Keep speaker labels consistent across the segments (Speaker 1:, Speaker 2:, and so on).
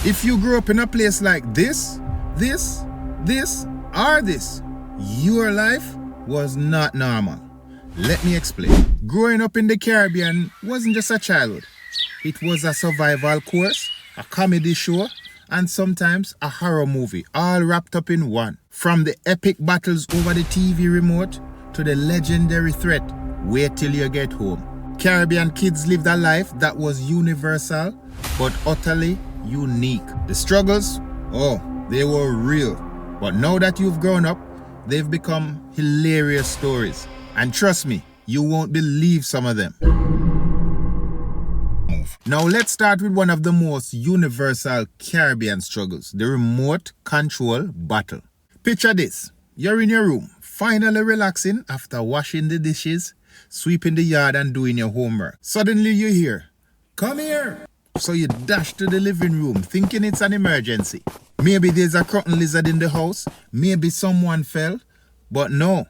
Speaker 1: If you grew up in a place like this, or this, your life was not normal. Let me explain. Growing up in the Caribbean wasn't just a childhood. It was a survival course, a comedy show, and sometimes a horror movie, all wrapped up in one. From the epic battles over the TV remote to the legendary threat, wait till you get home. Caribbean kids lived a life that was universal but utterly unique. The struggles, they were real. But now that you've grown up, they've become hilarious stories. And trust me, you won't believe some of them. Now let's start with one of the most universal Caribbean struggles, the remote control battle. Picture this, you're in your room, finally relaxing after washing the dishes, sweeping the yard and doing your homework. Suddenly you hear, "Come here!" So you dash to the living room thinking it's an emergency. Maybe there's a cotton lizard in the house, maybe someone fell, but no,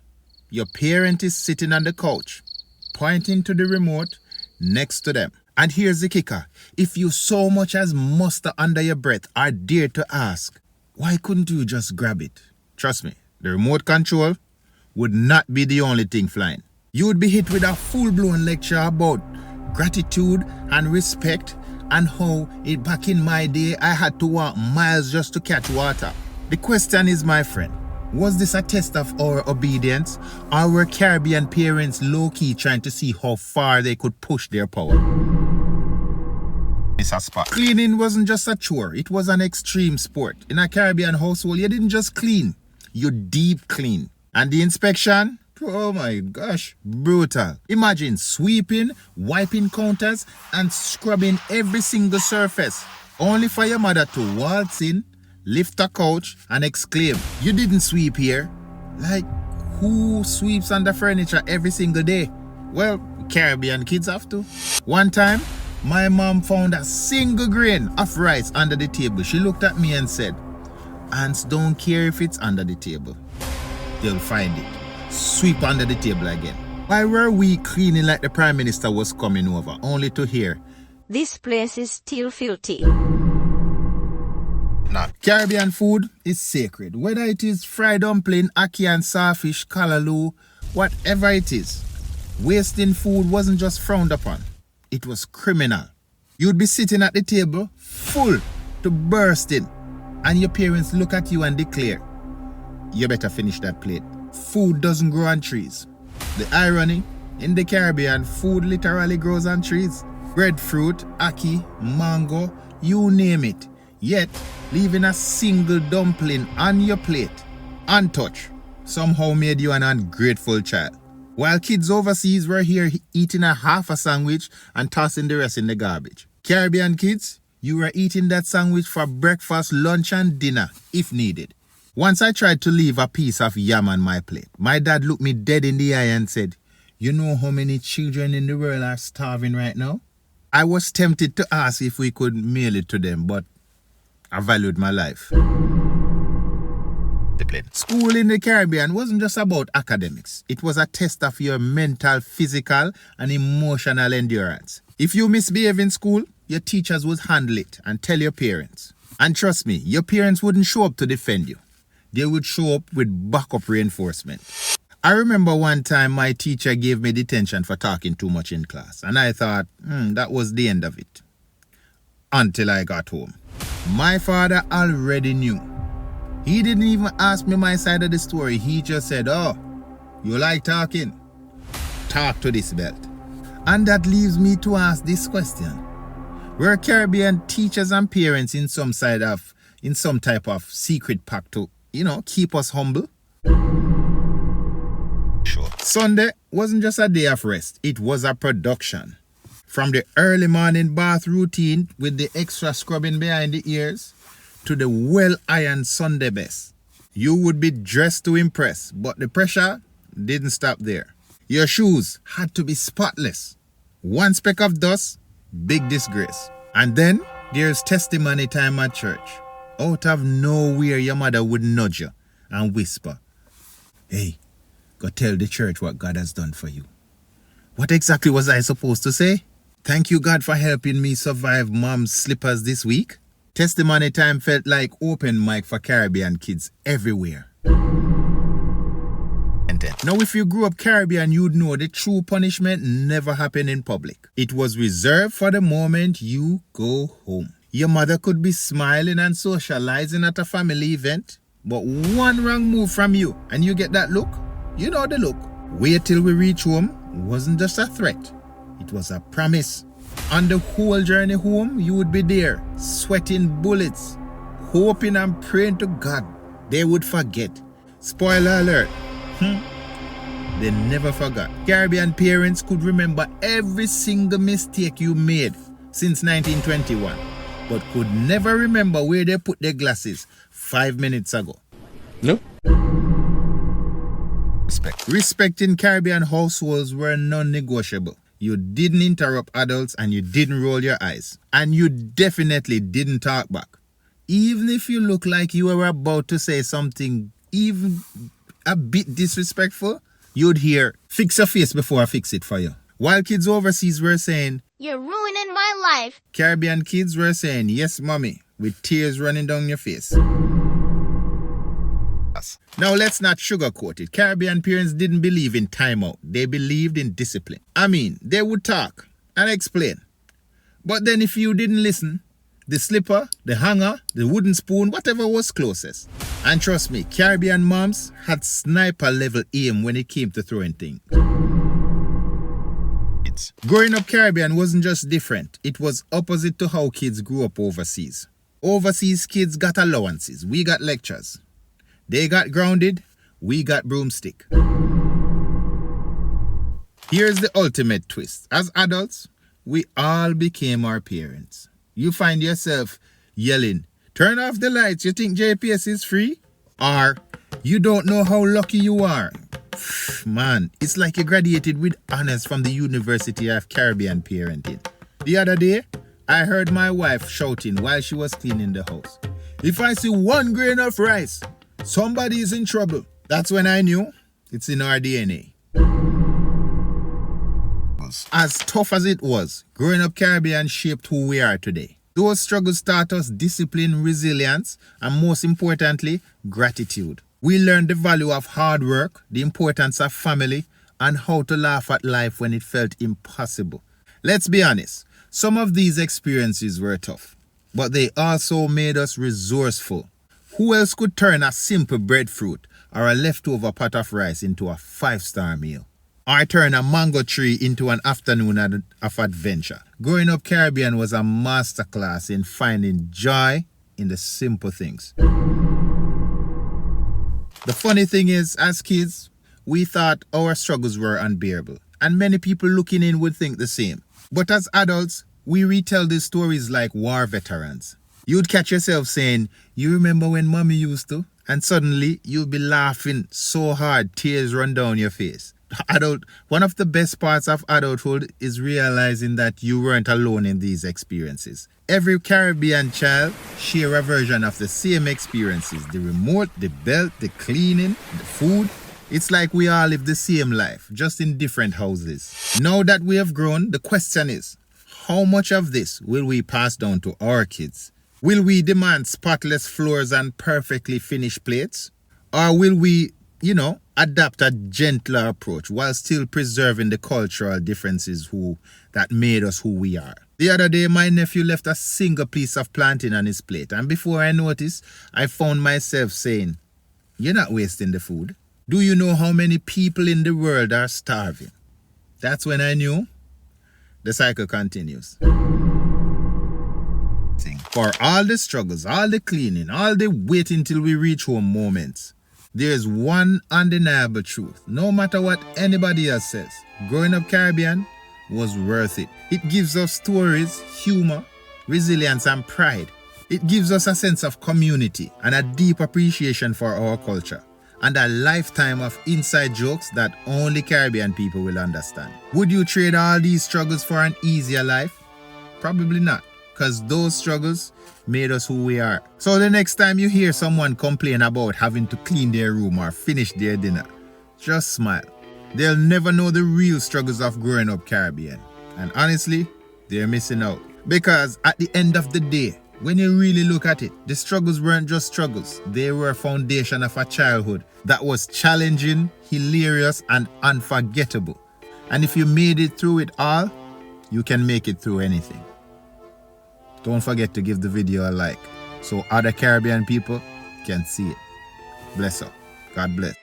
Speaker 1: your parent is sitting on the couch, pointing to the remote next to them. And here's the kicker, if you so much as muster under your breath or dare to ask, why couldn't you just grab it? Trust me, the remote control would not be the only thing flying. You would be hit with a full-blown lecture about gratitude and respect and how back in my day I had to walk miles just to catch water. The question is, my friend, was this a test of our obedience, or were Caribbean parents low-key trying to see how far they could push their power? Cleaning wasn't just a chore, it was an extreme sport. In a Caribbean household, you didn't just clean, you deep clean. And the inspection? Oh my gosh, brutal. Imagine sweeping, wiping counters, and scrubbing every single surface, only for your mother to waltz in, lift a couch, and exclaim, "You didn't sweep here." Like, who sweeps under furniture every single day? Well, Caribbean kids have to. One time, my mom found a single grain of rice under the table. She looked at me and said, "Ants don't care if it's under the table. They'll find it. Sweep under the table again." Why were we cleaning like the Prime Minister was coming over, only to hear,
Speaker 2: "This place is still filthy"?
Speaker 1: Caribbean food is sacred. Whether it is fried dumpling, ackee and sawfish, callaloo, whatever it is, wasting food wasn't just frowned upon. It was criminal. You'd be sitting at the table, full to bursting, and your parents look at you and declare, "You better finish that plate." Food doesn't grow on trees. The irony, in the Caribbean, food literally grows on trees. Breadfruit, ackee, mango, you name it. Yet, leaving a single dumpling on your plate, untouched, somehow made you an ungrateful child. While kids overseas were here eating a half a sandwich and tossing the rest in the garbage. Caribbean kids, you were eating that sandwich for breakfast, lunch and dinner, if needed. Once I tried to leave a piece of yam on my plate. My dad looked me dead in the eye and said, "You know how many children in the world are starving right now?" I was tempted to ask if we could mail it to them, but I valued my life. School in the Caribbean wasn't just about academics. It was a test of your mental, physical, and emotional endurance. If you misbehave in school, your teachers would handle it and tell your parents. And trust me, your parents wouldn't show up to defend you. They would show up with backup reinforcement. I remember one time my teacher gave me detention for talking too much in class, and I thought, that was the end of it. Until I got home. My father already knew. He didn't even ask me my side of the story. He just said, "Oh, you like talking? Talk to this belt." And that leaves me to ask this question. Were Caribbean teachers and parents in some type of secret pact to, keep us humble? Sure. Sunday wasn't just a day of rest. It was a production. From the early morning bath routine with the extra scrubbing behind the ears to the well-ironed Sunday best. You would be dressed to impress, but the pressure didn't stop there. Your shoes had to be spotless. One speck of dust, big disgrace. And then there's testimony time at church. Out of nowhere, your mother would nudge you and whisper, "Hey, go tell the church what God has done for you." What exactly was I supposed to say? "Thank you, God, for helping me survive mom's slippers this week"? Testimony time felt like open mic for Caribbean kids everywhere. Now, if you grew up Caribbean, you'd know the true punishment never happened in public. It was reserved for the moment you go home. Your mother could be smiling and socializing at a family event, but one wrong move from you and you get that look. You know the look. Wait till we reach home wasn't just a threat. It was a promise. On the whole journey home, you would be there, sweating bullets, hoping and praying to God they would forget. Spoiler alert. They never forgot. Caribbean parents could remember every single mistake you made since 1921, but could never remember where they put their glasses 5 minutes ago.
Speaker 3: No.
Speaker 1: Respect in Caribbean households were non-negotiable. You didn't interrupt adults and you didn't roll your eyes. And you definitely didn't talk back. Even if you look like you were about to say something even a bit disrespectful, you'd hear, "Fix your face before I fix it for you." While kids overseas were saying,
Speaker 2: You're ruining my life.
Speaker 1: Caribbean kids were saying, "Yes, mommy," with tears running down your face. Now let's not sugarcoat it. Caribbean parents didn't believe in timeout. They believed in discipline. I mean, they would talk and explain. But then if you didn't listen, the slipper, the hanger, the wooden spoon, whatever was closest. And trust me, Caribbean moms had sniper level aim when it came to throwing things. Growing up Caribbean wasn't just different. It was opposite to how kids grew up overseas. Overseas kids got allowances. We got lectures. They got grounded. We got broomstick. Here's the ultimate twist. As adults, we all became our parents. You find yourself yelling, "Turn off the lights, you think JPS is free?" Or, "You don't know how lucky you are." Man, it's like you graduated with honors from the University of Caribbean Parenting. The other day, I heard my wife shouting while she was cleaning the house, "If I see 1 grain of rice, somebody is in trouble." That's when I knew it's in our DNA. As tough as it was, growing up Caribbean shaped who we are today. Those struggles taught us discipline, resilience, and most importantly, gratitude. We learned the value of hard work, the importance of family, and how to laugh at life when it felt impossible. Let's be honest, some of these experiences were tough, but they also made us resourceful. Who else could turn a simple breadfruit or a leftover pot of rice into a 5-star meal? Or turn a mango tree into an afternoon of adventure? Growing up Caribbean was a masterclass in finding joy in the simple things. The funny thing is, as kids, we thought our struggles were unbearable, and many people looking in would think the same. But as adults, we retell these stories like war veterans. You'd catch yourself saying, "You remember when mommy used to?" And suddenly, you'll be laughing so hard, tears run down your face. One of the best parts of adulthood is realizing that you weren't alone in these experiences. Every Caribbean child share a version of the same experiences. The remote, the belt, the cleaning, the food. It's like we all live the same life, just in different houses. Now that we have grown, the question is, how much of this will we pass down to our kids? Will we demand spotless floors and perfectly finished plates? Or will we, adapt a gentler approach while still preserving the cultural differences that made us who we are? The other day, my nephew left a single piece of plantain on his plate, and before I noticed, I found myself saying, "You're not wasting the food. Do you know how many people in the world are starving?" That's when I knew the cycle continues. For all the struggles, all the cleaning, all the waiting till we reach home moments, there's one undeniable truth. No matter what anybody else says, growing up Caribbean was worth it. It gives us stories, humor, resilience, and pride. It gives us a sense of community and a deep appreciation for our culture, and a lifetime of inside jokes that only Caribbean people will understand. Would you trade all these struggles for an easier life? Probably not, because those struggles made us who we are. So the next time you hear someone complain about having to clean their room or finish their dinner, just smile. They'll never know the real struggles of growing up Caribbean. And honestly, they're missing out. Because at the end of the day, When you really look at it, the struggles weren't just struggles. They were a foundation of a childhood that was challenging, hilarious, and unforgettable. And if you made it through it all, you can make it through anything. Don't forget to give the video a like so other Caribbean people can see it. Bless up. God bless.